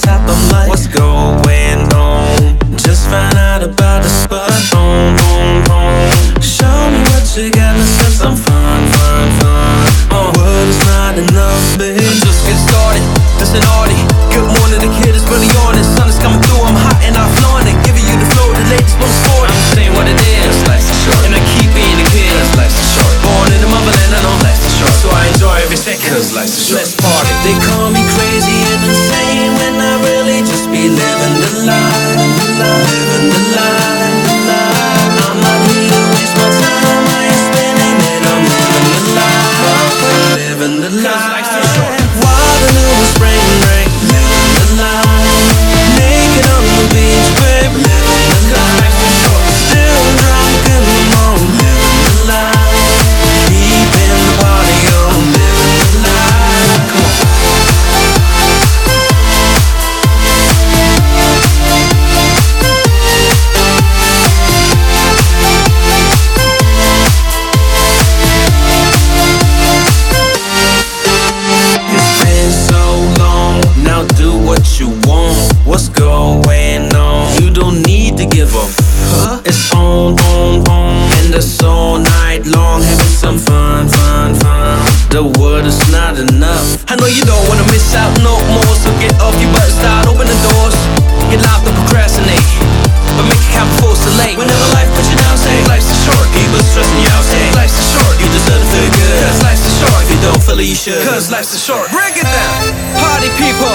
top, I'm like, what's going on? Just found out about the spot, show me what you got, let's have some fun. Word is not enough, babe. Just get started, this an arty. Good morning, the kid is really on it. Sun is coming through, I'm hot and I'm flowing it. Giving you the flow, the ladies wanna sport it. I'm saying what it is, life's too short. And I keep being a kid, life's too short. Born in the motherland, I know life's too short. So I enjoy every second, cause life's too short. Let's party. They call me crazy and insane when I really just be living the life. Living the life. I'm not here to waste my time, I ain't spending it, I'm living the life. Living the life. Cause life's too short. Wild and new spring break, living the life. Naked on the beach, babe, living the life. Still drunk in the morning, living the life. Keeping the party on, living the life. Come on. It's been so long, now do what you want. What's going on? You don't need to give up. It's on, and it's all night long, having some fun. The word is not enough. I know you don't wanna miss out no more, so get off your butt and start open the doors. Get loud, don't procrastinate, but make it count before it's too late. Whenever life puts you down, say life's too short. People stressing you out, say life's too short. You deserve to feel good, cause life's too short. If you don't feel it, you should, cause life's too short. Break it down, party people.